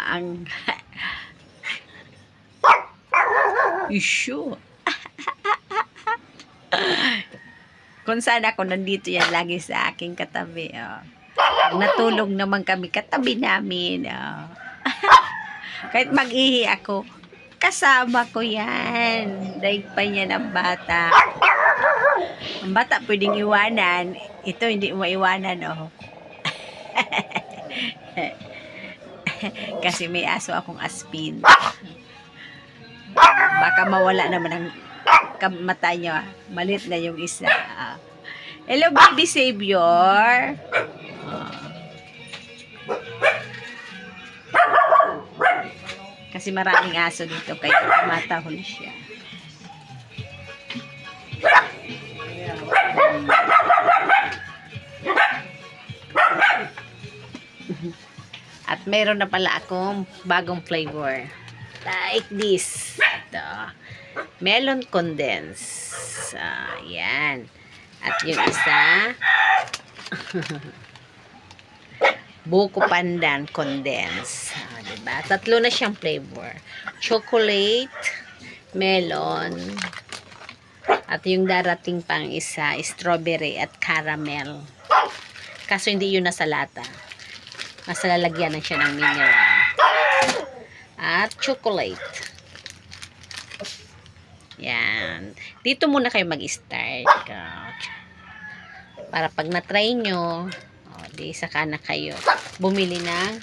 Ang issue. Kung saan ako, nandito yan lagi sa aking katabi. Pag natulog naman kami, katabi namin. Kahit mag-ihi ako, kasama ko yan. Daig pa niya ng bata. Ang bata pwedeng iwanan. Ito hindi mo iwanan, oh. Kasi may aso akong aspin. Baka mawala naman ang mata nyo. Malit na yung isa. Hello, baby savior. Kasi maraming aso dito, kaya tumatahol siya. At meron na pala akong bagong flavor. Like this. Ito. Melon condense. Yan. At yung isa, buko pandan condense. Diba? Tatlo na siyang flavor. Chocolate, melon, at yung darating pang isa, strawberry at caramel. Kaso hindi yun nasa lata. Nasa lalagyanan siya ng mineral. At chocolate. Yan. Dito muna kayo mag-start. Para pag na-try nyo, di saka na kayo bumili ng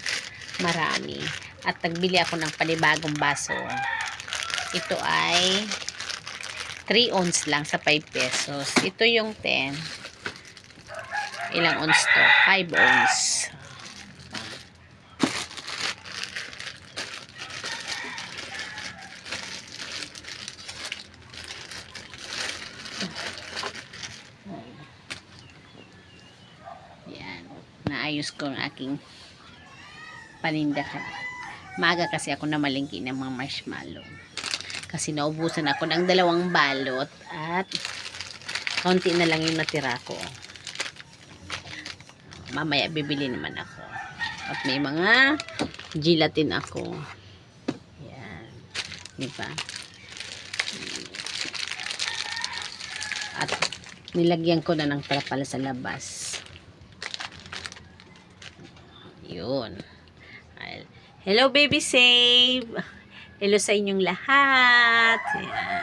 marami. At nagbili ako ng panibagong baso. Ito ay 3 ounce lang sa 5 pesos. Ito yung 10. Ilang ounce to? 5 ounce. Yan. Naayos ko ang aking panindahan. Maaga kasi ako namalingki ng mga marshmallow. Kasi naubusan ako ng 2 balot at kaunti na lang yung natira ko. Mamaya bibili naman ako. At may mga gelatin ako. Yan. Diba? At nilagyan ko na ng trapal sa labas. Yun. Hello, baby save! Hello sa inyong lahat. Yan.